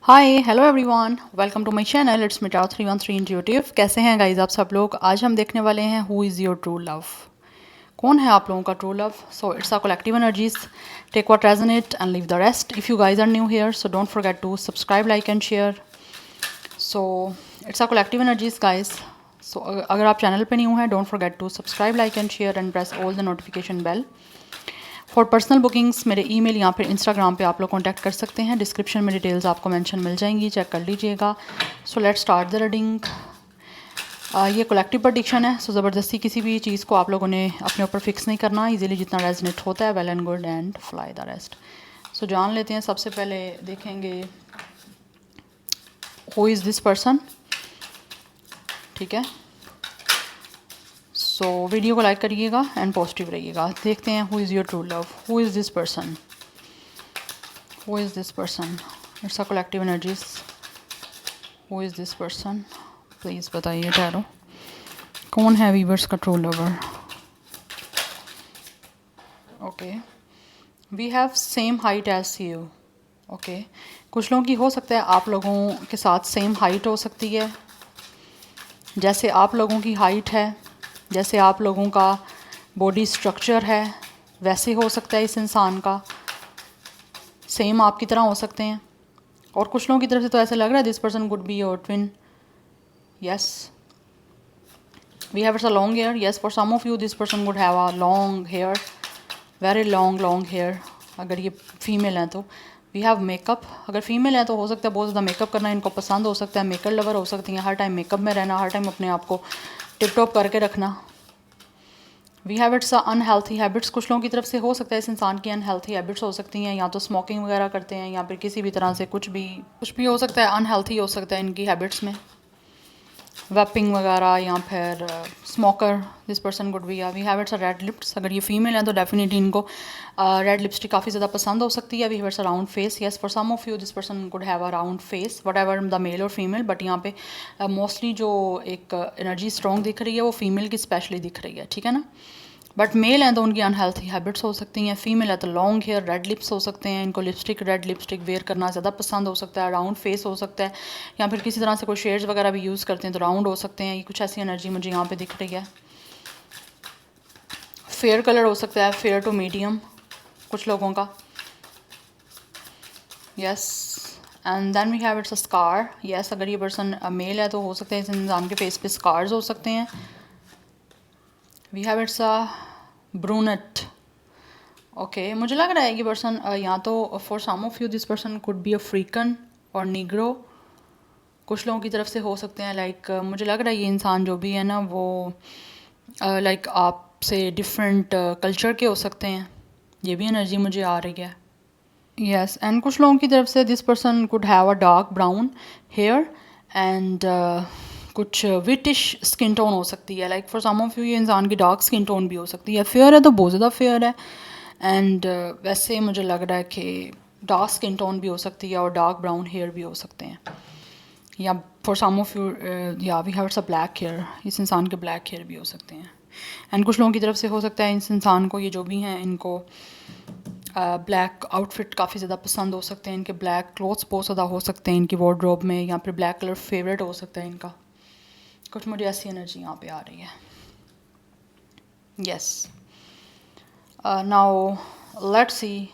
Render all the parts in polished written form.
Hi hello everyone, welcome to my channel. It's me 313 intuitive. कैसे हैं guys आप सब लोग? आज हम देखने वाले हैं who is your true love. कौन है आप लोगों का true love? So it's a collective energies, take what resonate and leave the rest. If you guys are new here so don't forget to subscribe, like and share. So it's a collective energies guys. So अगर आप channel पे new हैं, don't forget to subscribe, like and share and press all the notification bell. For personal bookings मेरे email या फिर Instagram पे आप लोग कांटेक्ट कर सकते हैं। डिस्क्रिप्शन में डिटेल्स आपको मेंशन मिल जाएंगी, चेक कर लीजिएगा। So let's start the reading. ये कलेक्टिव प्रेडिक्शन है, सो ज़बरदस्ती किसी भी चीज़ को आप लोगों ने अपने ऊपर फिक्स नहीं करना। इजीली जितना रेजनेट होता है, well and good, and fly the rest. So जान लेते हैं। सबसे पहले देखेंगे हु इज़ दिस पर्सन। ठीक है, सो वीडियो को लाइक करिएगा एंड पॉजिटिव रहिएगा। देखते हैं who is your true love, who is this person, who is this person. It's a collective energies. Who is this person, please बताइए tarot. कौन है वीवर्स का true lover? Okay, we have same height as you. Okay, कुछ लोगों की हो सकता है आप लोगों के साथ सेम हाइट हो सकती है। जैसे आप लोगों की हाइट है, जैसे आप लोगों का बॉडी स्ट्रक्चर है, वैसे हो सकता है इस इंसान का। सेम आपकी तरह हो सकते हैं। और कुछ लोगों की तरफ से तो ऐसा लग रहा है this person would be your twin. Yes, we have it's a long hair. Yes, for some of you this person would have a long hair, very long hair. अगर ये फीमेल हैं तो वी हैव मेकअप। अगर female है तो हो सकता है बहुत ज़्यादा मेकअप करना इनको पसंद हो सकता है। मेकअप लवर हो सकती हैं, हर टाइम मेकअप में रहना, हर टाइम अपने आप को टिप टॉप करके रखना। We have it's unhealthy habits. कुछ लोगों की तरफ से हो सकता है इस इंसान की अनहेल्थी हैबिट्स हो सकती हैं, या तो स्मोकिंग वगैरह करते हैं या फिर किसी भी तरह से कुछ भी हो सकता है, अनहेल्थी हो सकता है इनकी हैबिट्स में। वेपिंग वगैरह या फिर smoker this person could be. We have it's red lips. अगर ये फीमेल है तो डेफिनेटली इनको रेड लिपस्टिक काफ़ी ज़्यादा पसंद हो सकती है। We have it's round face. Yes, for some of you this person could have a round face, whatever the male और फीमेल। बट यहाँ पे मोस्टली जो एक एनर्जी स्ट्रॉन्ग दिख रही है वो फीमेल की स्पेशली दिख रही है। ठीक है ना। बट मेल हैं तो उनकी अनहेल्थी हैबिट्स हो सकती हैं। फीमेल है तो लॉन्ग हेयर, रेड लिप्स हो सकते हैं। इनको लिपस्टिक, रेड लिपस्टिक वेयर करना ज़्यादा पसंद हो सकता है। राउंड फेस हो सकता है, या फिर किसी तरह से कोई शेड्स वगैरह भी यूज़ करते हैं तो राउंड हो सकते हैं। ये कुछ ऐसी एनर्जी मुझे यहाँ पे दिख रही है। फेयर कलर हो सकता है, फेयर टू मीडियम कुछ लोगों का। Yes, and then we have it's a scar. Yes, अगर ये पर्सन मेल है तो हो सकता है इस इंसान के फेस पे स्कार्स हो सकते हैं। We have it's a brunette. Okay, मुझे लग रहा है ये पर्सन या तो for some of you this person could be African और निग्रो। कुछ लोगों की तरफ से हो सकते हैं लाइक मुझे लग रहा है ये इंसान जो भी है ना वो लाइक आपसे डिफरेंट कल्चर के हो सकते हैं। ये भी एनर्जी मुझे आ रही है। यस, एंड कुछ लोगों की तरफ से this person could have a dark brown hair and कुछ विटिश स्किन टोन हो सकती है। Like for some of you ये इंसान की डार्क स्किन टोन भी हो सकती है। फेयर है तो बहुत ज़्यादा फेयर है। एंड वैसे मुझे लग रहा है कि डार्क स्किन टोन भी हो सकती है और डार्क ब्राउन हेयर भी हो सकते हैं। या फॉर सम ऑफ यू या we have it's a black hair. इस इंसान के ब्लैक हेयर भी हो सकते हैं। एंड कुछ लोगों की तरफ से हो सकता है इस इंसान को, ये जो भी हैं, इनको ब्लैक आउटफिट काफ़ी ज़्यादा पसंद हो सकते हैं। इनके ब्लैक क्लोथ्स बहुत ज़्यादा हो सकते हैं इनकी वार्डरोब में, या फिर ब्लैक कलर फेवरेट हो सकता है इनका। कुछ मुझे ऐसी एनर्जी यहाँ पे आ रही है। Yes, now let's see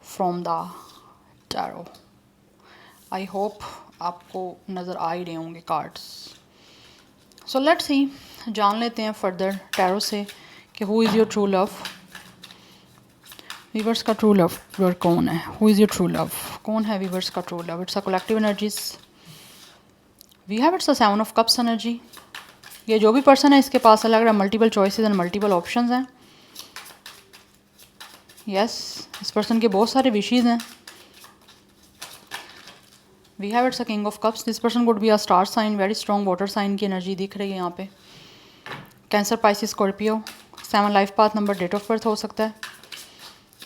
from the tarot. I hope आपको नज़र आ ही रहे होंगे कार्ड्स। सो लेट्स सी, जान लेते हैं फर्दर टैरो से कि who is your true love. Viewers का ट्रू लव कौन है? Who is your true love? कौन है वीवर्स का true love? It's a collective energies. We have it's a 7 of cups energy. ये जो भी पर्सन है इसके पास लग रहा है multiple choices and multiple options हैं। यस, इस पर्सन के बहुत सारे विशेज़ हैं। We have it's a king of cups. This person would be a star sign, very strong water sign की एनर्जी दिख रही है यहाँ पे। Cancer, Pisces, Scorpio. 7 life path number, date of birth हो सकता है।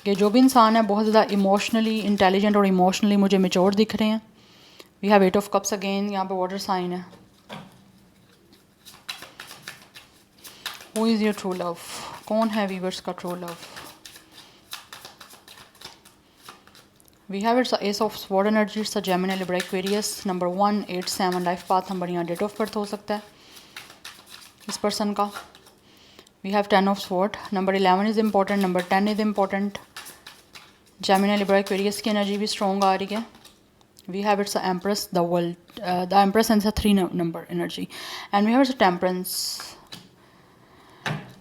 ये जो भी इंसान है बहुत ज़्यादा इमोशनली इंटेलिजेंट और इमोशनली मुझे मेच्योर दिख रहे हैं। We have 8 of cups again, यहाँ पे वाटर साइन है। Who is your true love? कौन है वीवर्स का true love? We have it's ace of sword energy, it's Gemini Libra Aquarius, number 1 8 7 life path number, यहाँ डेट ऑफ बर्थ हो सकता है इस पर्सन का। We have 10 of sword, number 11 is important, number 10 is important. Gemini Libra Aquarius की energy भी strong आ रही है। We have it's empress, the world, the empress and 3 number energy, and we have it's temperance,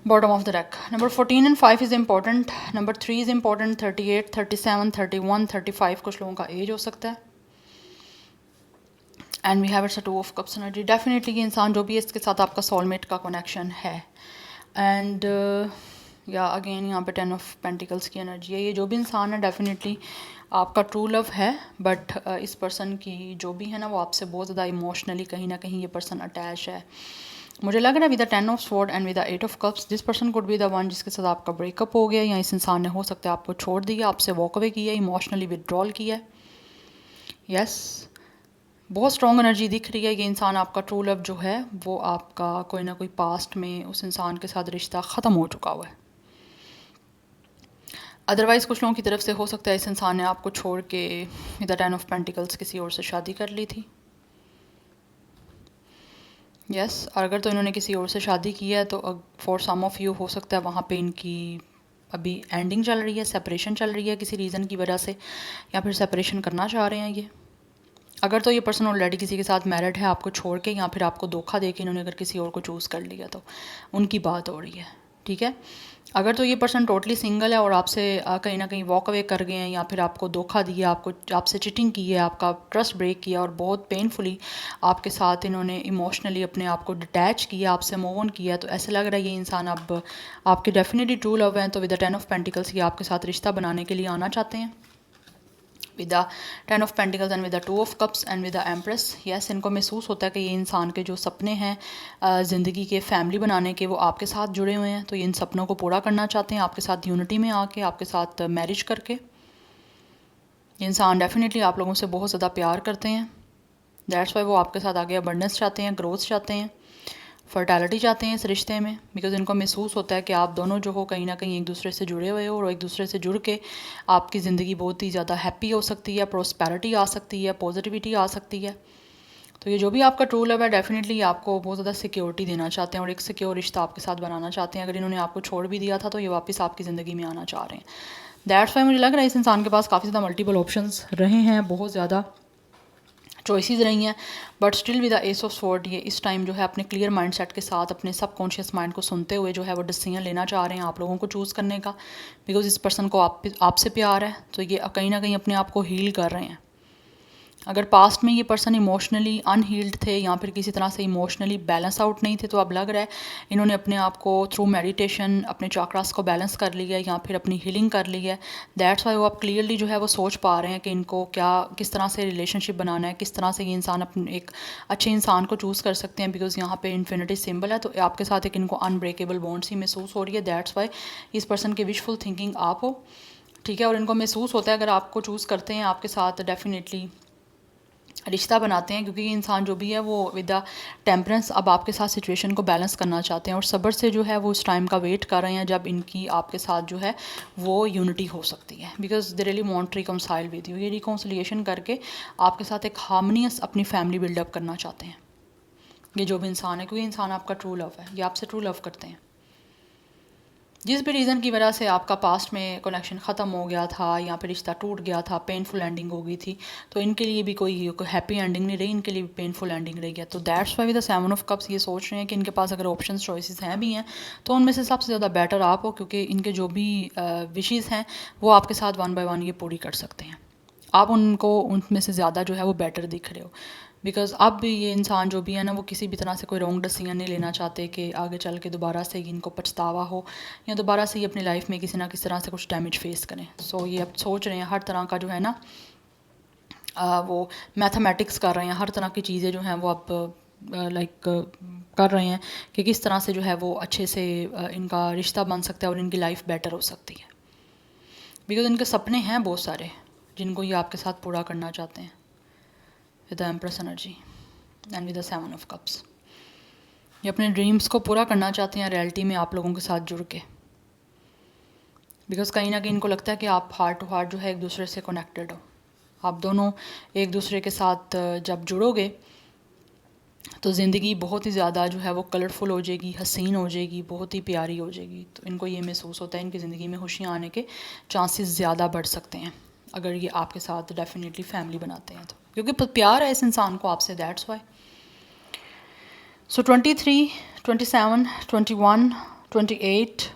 bottom of the deck. Number 14 and 5 is important. Number 3 is important. 38, 37, 31, 35 कुछ लोगों का as हो सकता है। And we have it's 2 of cups energy. Definitely ये इंसान जो भी है इसके साथ आपका सोलमेट का कनेक्शन है। एंड या अगेन यहाँ पे 10 ऑफ पेंटिकल्स की एनर्जी है। ये जो भी इंसान है डेफिनेटली आपका ट्रू लव है, बट इस पर्सन की जो भी है ना वो आपसे बहुत ज़्यादा इमोशनली कहीं ना कहीं ये पर्सन अटैच है। मुझे लग रहा है with the 10 of sword and with the 8 of cups this person could be the one जिसके साथ आपका ब्रेकअप हो गया, या इस इंसान ने हो सकता है आपको छोड़ दिया, आपसे वॉक अवे किया, इमोशनली विदड्रॉल किया। यस, बहुत स्ट्रॉन्ग एनर्जी दिख रही है। ये इंसान आपका ट्रू लव जो है वो आपका कोई ना कोई पास्ट में उस इंसान के साथ रिश्ता ख़त्म हो चुका हुआ है। अदरवाइज़ कुछ लोगों की तरफ से हो सकता है इस इंसान ने आपको छोड़ के विद द 10 ऑफ पेंटिकल्स किसी और से शादी कर ली थी। यस और अगर तो इन्होंने किसी और से शादी की है तो फॉर सम ऑफ़ यू हो सकता है वहाँ पे इनकी अभी एंडिंग चल रही है, सेपरेशन चल रही है किसी रीज़न की वजह से, या फिर सेपरेशन करना चाह रहे हैं ये। अगर तो ये पर्सन ऑलरेडी किसी के साथ मैरिड है आपको छोड़ के, या फिर आपको धोखा दे के इन्होंने अगर किसी और को चूज़ कर लिया तो उनकी बात हो रही है, ठीक है। अगर तो ये पर्सन टोटली सिंगल है और आपसे कहीं ना कहीं वॉक अवे कर गए हैं, या फिर आपको धोखा दिया, आपसे चिटिंग की है, आपका ट्रस्ट ब्रेक किया और बहुत पेनफुली आपके साथ इन्होंने इमोशनली अपने आप को डिटैच किया, आपसे मूव ऑन किया, तो ऐसा लग रहा है ये इंसान अब आपके डेफिनेटली ट्रू लव हैं। तो विद द 10 ऑफ पेंटिकल्स ये आपके साथ रिश्ता बनाने के लिए आना चाहते हैं with the 10 of pentacles and with the 2 of cups and with the empress. Yes, इनको महसूस होता है कि ये इंसान के जो सपने हैं ज़िंदगी के फैमिली बनाने के वो आपके साथ जुड़े हुए हैं, तो ये इन सपनों को पूरा करना चाहते हैं आपके साथ यूनिटी में आके, आपके साथ मैरिज करके। ये इंसान डेफिनेटली आप लोगों से बहुत ज़्यादा प्यार करते हैं, दैट्स वाई वो आपके साथ आगे अबंडेंस चाहते हैं, ग्रोथ चाहते हैं, फर्टैलिटी चाहते हैं इस रिश्ते में, बिकॉज इनको महसूस होता है कि आप दोनों जो हो कहीं ना कहीं एक दूसरे से जुड़े हुए हो और एक दूसरे से जुड़ के आपकी ज़िंदगी बहुत ही ज़्यादा हैप्पी हो सकती है, प्रोस्पेरिटी आ सकती है, पॉजिटिविटी आ सकती है। तो ये जो भी आपका ट्रू लव है डेफिनेटली आपको बहुत ज़्यादा सिक्योरिटी देना चाहते हैं और एक सिक्योर रिश्ता आपके साथ बनाना चाहते हैं। अगर इन्होंने आपको छोड़ भी दिया था तो ये वापस आपकी ज़िंदगी में आना चाह रहे हैं। दैट्स वाई मुझे लग रहा है इस इंसान के पास काफ़ी ज़्यादा मल्टीपल ऑप्शंस रहे हैं, बहुत ज़्यादा चॉइसेस रही हैं, but still with the S of sword ये इस टाइम जो है अपने क्लियर माइंडसेट के साथ अपने सबकॉन्शियस माइंड को सुनते हुए जो है वो डिसीजन लेना चाह रहे हैं आप लोगों को चूज़ करने का, बिकॉज इस पर्सन को आपसे प्यार है, तो ये कहीं ना कहीं अपने आप को हील कर रहे हैं। अगर पास्ट में ये पर्सन इमोशनली अनहील्ड थे या फिर किसी तरह से इमोशनली बैलेंस आउट नहीं थे, तो अब लग रहा है इन्होंने अपने आप को थ्रू मेडिटेशन अपने चक्रास को बैलेंस कर लिया है या फिर अपनी हीलिंग कर ली है। दैट्स वाई वो आप क्लियरली जो है वो सोच पा रहे हैं कि इनको किस तरह से रिलेशनशिप बनाना है, किस तरह से ये इंसान अपने एक अच्छे इंसान को चूज़ कर सकते हैं, बिकॉज यहाँ पे इन्फिनिटी सिंबल है, तो आपके साथ एक इनको अनब्रेकेबल बॉन्ड्स ही महसूस हो रही है। दैट्स वाई इस पर्सन की विशफुल थिंकिंग आप हो, ठीक है, और इनको महसूस होता है अगर आपको चूज़ करते हैं आपके साथ डेफिनेटली रिश्ता बनाते हैं, क्योंकि ये इंसान जो भी है वो विद द टेम्परेंस अब आपके साथ सिचुएशन को बैलेंस करना चाहते हैं और सब्र से जो है वो उस टाइम का वेट कर रहे हैं जब इनकी आपके साथ जो है वो यूनिटी हो सकती है, because they really want to reconcile with you. ये रिकंसिलिएशन करके आपके साथ एक हार्मनियस अपनी फैमिली बिल्डअप करना चाहते हैं ये जो भी इंसान है, क्योंकि इंसान आपका ट्रू लव है, ये आपसे ट्रू लव करते हैं। जिस भी रीज़न की वजह से आपका पास्ट में कनेक्शन ख़त्म हो गया था या फिर रिश्ता टूट गया था, पेनफुल एंडिंग हो गई थी, तो इनके लिए भी कोई हैप्पी एंडिंग नहीं रही, इनके लिए भी पेनफुल एंडिंग रही है। तो that's why with the 7 of cups ये सोच रहे हैं कि इनके पास अगर ऑप्शंस चॉइसेस हैं भी हैं तो उनमें से सबसे ज़्यादा बेटर आप हो, क्योंकि इनके जो भी विशेज़ हैं वो आपके साथ 1 बाय 1 ये पूरी कर सकते हैं। आप उनको उनमें से ज़्यादा जो है वो बेटर दिख रहे हो, बिकॉज अब भी ये इंसान जो भी है ना वो किसी भी तरह से कोई रॉन्ग डिसीजन नहीं लेना चाहते कि आगे चल के दोबारा से इनको पछतावा हो या दोबारा से ये अपनी लाइफ में किसी ना किसी तरह से कुछ डैमेज फेस करें। सो ये अब सोच रहे हैं हर तरह का जो है ना वो मैथमेटिक्स कर रहे हैं, हर तरह की चीज़ें जो हैं वो अब लाइक कर रहे हैं कि किस तरह से जो है वो अच्छे से इनका रिश्ता बन सकता है और इनकी लाइफ बेटर हो सकती है, बिकॉज इनके सपने हैं बहुत सारे जिनको ये आपके साथ पूरा करना चाहते हैं with the empress energy and with the 7 of cups. ये अपने ड्रीम्स को पूरा करना चाहते हैं रियलिटी में आप लोगों के साथ जुड़ के, बिकॉज कहीं ना कहीं इनको लगता है कि आप हार्ट टू हार्ट जो है एक दूसरे से कनेक्टेड हो। आप दोनों एक दूसरे के साथ जब जुड़ोगे तो ज़िंदगी बहुत ही ज़्यादा जो है वो कलरफुल हो जाएगी, हसीन हो जाएगी, बहुत ही प्यारी हो जाएगी। तो इनको ये महसूस होता है इनकी ज़िंदगी में खुशियाँ आने के चांसेस ज़्यादा बढ़ सकते हैं अगर ये आपके साथ डेफिनेटली फैमिली बनाते हैं तो, क्योंकि प्यार है इस इंसान को आपसे, दैट्स वाई। सो 23, 27, 21, 28,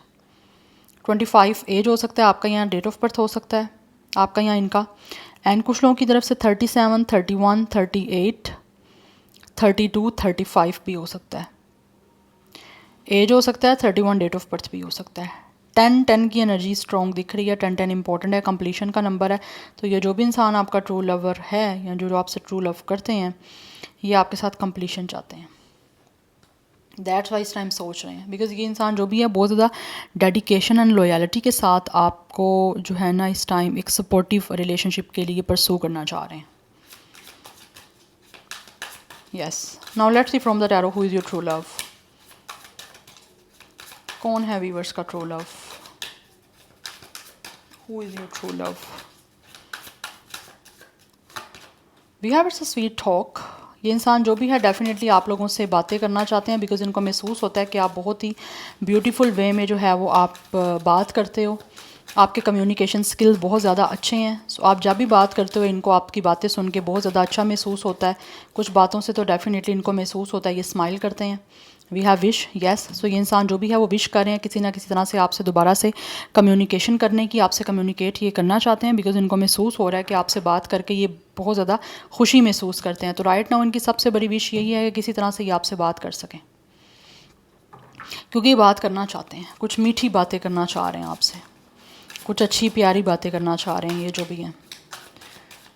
25 एज हो सकता है आपका, यहाँ डेट ऑफ बर्थ हो सकता है आपका यहाँ इनका। एंड कुछ लोगों की तरफ से 37, 31, 38, 32, 35 भी हो सकता है। एज हो सकता है 31, डेट ऑफ बर्थ भी हो सकता है। 10 की एनर्जी स्ट्रॉन्ग दिख रही है। 10 इंपॉर्टेंट है, कंप्लीशन का नंबर है। तो ये जो भी इंसान आपका ट्रू लवर है या जो आपसे ट्रू लव करते हैं ये आपके साथ कंप्लीशन चाहते हैं। दैट्स वाई इस टाइम सोच रहे हैं, बिकॉज ये इंसान जो भी है बहुत ज़्यादा डेडिकेशन एंड लॉयल्टी के साथ आपको जो है ना इस टाइम एक सपोर्टिव रिलेशनशिप के लिए परसू करना चाह रहे हैं। Yes, now let's see from the tarot who is your true love. कौन है व्यूअर्स का true love? Who is your true love? We have it's a sweet talk. ये इंसान जो भी है डेफिनेटली आप लोगों से बातें करना चाहते हैं, बिकॉज इनको महसूस होता है कि आप बहुत ही ब्यूटीफुल वे में जो है वो आप बात करते हो। आपके कम्युनिकेशन स्किल्स बहुत ज़्यादा अच्छे हैं। सो आप जब भी बात करते हो इनको आपकी बातें सुन के बहुत ज़्यादा अच्छा महसूस होता है। कुछ बातों से तो डेफिनेटली इनको महसूस होता है, ये स्माइल करते हैं। We have wish, yes. So ये इंसान जो भी है वो विश कर रहे हैं किसी ना किसी तरह से आपसे दोबारा से कम्युनिकेशन करने की, आपसे कम्युनिकेट ये करना चाहते हैं, बिकॉज इनको महसूस हो रहा है कि आपसे बात करके ये बहुत ज़्यादा खुशी महसूस करते हैं। तो राइट नाउ इनकी सबसे बड़ी विश यही है कि किसी तरह से ये आपसे बात कर सकें, क्योंकि ये बात करना चाहते हैं, कुछ मीठी बातें करना चाह रहे हैं आपसे, कुछ अच्छी प्यारी बातें करना चाह रहे हैं ये जो भी हैं।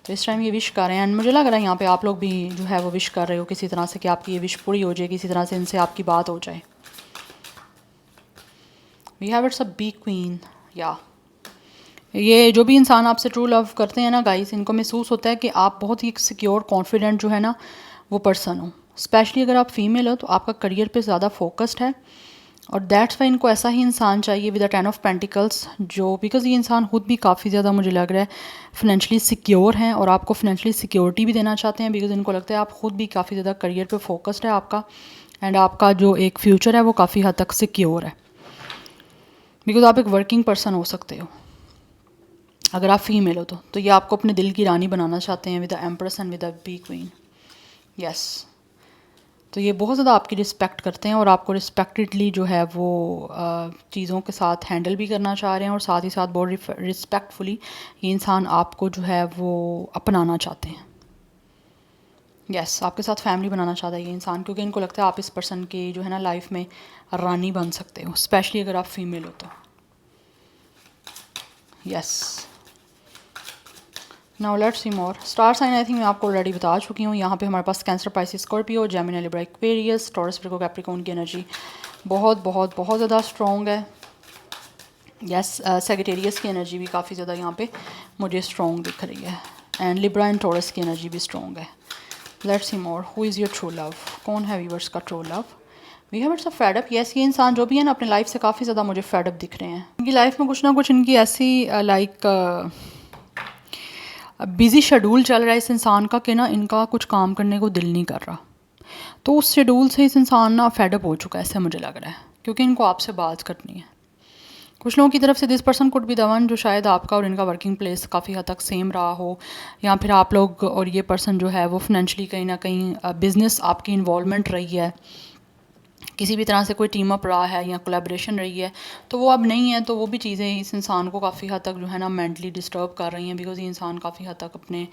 तो इस टाइम ये विश कर रहे हैं एंड मुझे लग रहा है यहाँ पे आप लोग भी जो है वो विश कर रहे हो किसी तरह से कि आपकी ये विश पूरी हो जाए, किसी तरह से इनसे आपकी बात हो जाए। We have it's a bee queen. या ये जो भी इंसान आपसे ट्रू लव करते हैं ना गाइस, इनको महसूस होता है कि आप बहुत ही सिक्योर कॉन्फिडेंट जो है ना वो पर्सन हो। स्पेशली अगर आप फीमेल हो तो आपका करियर पे ज़्यादा फोकस्ड है और दैट्स वाई इनको ऐसा ही इंसान चाहिए विद द 10 ऑफ पेंटिकल्स, जो बिकॉज ये इंसान खुद भी काफ़ी ज़्यादा मुझे लग रहा है फिनेंशली सिक्योर हैं और आपको फिनेंशली सिक्योरिटी भी देना चाहते हैं, बिकॉज इनको लगता है आप खुद भी काफ़ी ज़्यादा करियर पे फोकस्ड है आपका एंड आपका जो एक फ्यूचर है वो काफ़ी हद तक सिक्योर है, बिकॉज आप एक वर्किंग पर्सन हो सकते हो अगर आप फीमेल हो तो ये आपको अपने दिल की रानी बनाना चाहते हैं with the empress and with the bee queen. Yes, तो ये बहुत ज़्यादा आपकी रिस्पेक्ट करते हैं और आपको रिस्पेक्टेडली जो है वो चीज़ों के साथ हैंडल भी करना चाह रहे हैं और साथ ही साथ बहुत रिस्पेक्टफुली ये इंसान आपको जो है वो अपनाना चाहते हैं। यस, आपके साथ फैमिली बनाना चाहता है ये इंसान, क्योंकि इनको लगता है आप इस पर्सन की जो है ना लाइफ में रानी बन सकते हो, स्पेशली अगर आप फीमेल हो तो। Yes, now let's see more. Star sign I think मैं आपको ऑलरेडी बता चुकी हूँ। यहाँ पे हमारे पास Cancer, Pisces, Scorpio, Gemini, Libra, Aquarius, Taurus, Virgo, Capricorn की एनर्जी बहुत बहुत बहुत ज़्यादा स्ट्रॉन्ग है। यस, सेजिटेरियस की एनर्जी भी काफ़ी ज़्यादा यहाँ पे मुझे स्ट्रॉन्ग दिख रही है एंड लिब्रा एंड टॉरस की एनर्जी भी स्ट्रॉन्ग है। Let's see more. Who is your true love? कौन है व्यूअर्स का true love? We have it's a fed up. Yes, ये इंसान जो भी है ना अपने लाइफ से काफ़ी ज़्यादा मुझे फेडअप दिख रहे हैं। इनकी लाइफ में कुछ ना कुछ इनकी ऐसी बिज़ी शेड्यूल चल रहा है इस इंसान का कि ना इनका कुछ काम करने को दिल नहीं कर रहा। तो उस शेड्यूल से इस इंसान ना फेडअप हो चुका है ऐसे मुझे लग रहा है, क्योंकि इनको आपसे बात करनी है। कुछ लोगों की तरफ से this person could be the one जो शायद आपका और इनका वर्किंग प्लेस काफ़ी हद तक सेम रहा हो, या फिर आप लोग और ये पर्सन जो है वो फिनेंशली कहीं ना कहीं बिज़नेस आपकी इन्वॉल्वमेंट रही है, किसी भी तरह से कोई टीम अप रहा है या कोलैबोरेशन रही है, तो वो अब नहीं है। तो वो भी चीज़ें इस इंसान को काफ़ी हद तक जो है ना मेंटली डिस्टर्ब कर रही हैं, बिकॉज ये इंसान काफ़ी हद तक अपने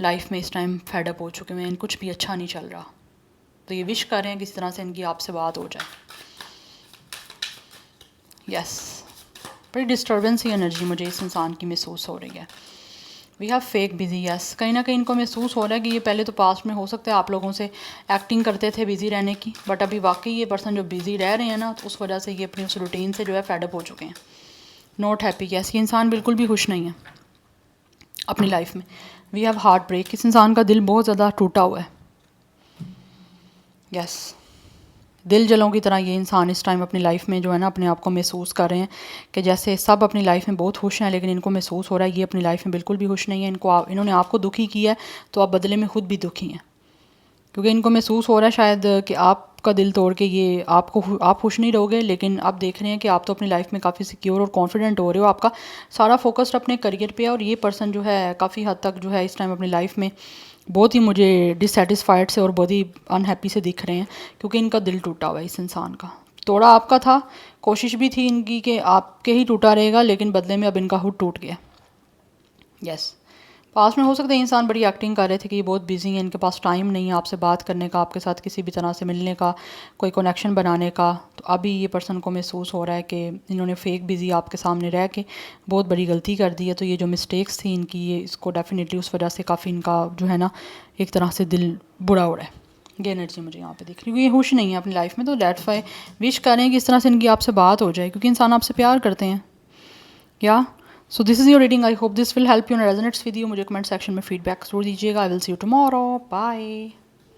लाइफ में इस टाइम फेडअप हो चुके हैं, कुछ भी अच्छा नहीं चल रहा। तो ये विश कर रहे हैं किसी तरह से इनकी आपसे बात हो जाए। यस, बड़ी डिस्टर्बेंस ही एनर्जी मुझे इस इंसान की महसूस हो रही है। We have fake busy. Yes, कहीं ना कहीं इनको महसूस हो रहा है कि ये पहले तो पास्ट में हो सकता है आप लोगों से एक्टिंग करते थे बिज़ी रहने की, बट अभी वाकई ये पर्सन जो बिज़ी रह रहे हैं ना तो उस वजह से ये अपनी उस रूटीन से जो है फेडअप हो चुके हैं। Not happy. यस, ये इंसान बिल्कुल भी खुश नहीं है अपनी लाइफ में। We have heartbreak. इस इंसान का दिल बहुत ज़्यादा टूटा हुआ है। यस, दिल जलों की तरह ये इंसान इस टाइम अपनी लाइफ में जो है ना अपने आप को महसूस कर रहे हैं कि जैसे सब अपनी लाइफ में बहुत खुश हैं, लेकिन इनको महसूस हो रहा है ये अपनी लाइफ में बिल्कुल भी खुश नहीं है। इन्होंने आपको दुखी किया है तो आप बदले में ख़ुद भी दुखी हैं, क्योंकि इनको महसूस हो रहा है शायद कि आपका दिल तोड़ के ये आप खुश नहीं रहोगे। लेकिन आप देख रहे हैं कि आप तो अपनी लाइफ में काफ़ी सिक्योर और कॉन्फिडेंट हो रहे हो, आपका सारा फोकस्ड अपने करियर पे है। और ये पर्सन जो है काफ़ी हद तक जो है इस टाइम अपनी लाइफ में बहुत ही मुझे डिससेटिस्फाइड से और बहुत ही अनहैप्पी से दिख रहे हैं, क्योंकि इनका दिल टूटा हुआ है इस इंसान का। तोड़ा आपका था, कोशिश भी थी इनकी कि आपके ही टूटा रहेगा, लेकिन बदले में अब इनका खुद टूट गया। यस, पास में हो सकता है इंसान बड़ी एक्टिंग कर रहे थे कि ये बहुत बिजी हैं, इनके पास टाइम नहीं है आपसे बात करने का, आपके साथ किसी भी तरह से मिलने का, कोई कनेक्शन बनाने का। तो अभी ये पर्सन को महसूस हो रहा है कि इन्होंने फेक बिज़ी आपके सामने रह के बहुत बड़ी गलती कर दी है। तो ये जो मिस्टेक्स थी इनकी, ये इसको डेफिनेटली उस वजह से काफ़ी इनका जो है ना एक तरह से दिल बुरा हो रहा है। ये एनर्जी मुझे यहाँ पे दिख रही है, ये खुश नहीं है अपनी लाइफ में। तो दैट्स व्हाई विश करें कि इस तरह से इनकी आपसे बात हो जाए, क्योंकि इंसान आपसे प्यार करते हैं। या so this is your reading, I hope this will help you and resonates with you. मुझे कमेंट सेक्शन में फीडबैक जरूर दीजिएगा। I will see you tomorrow, bye.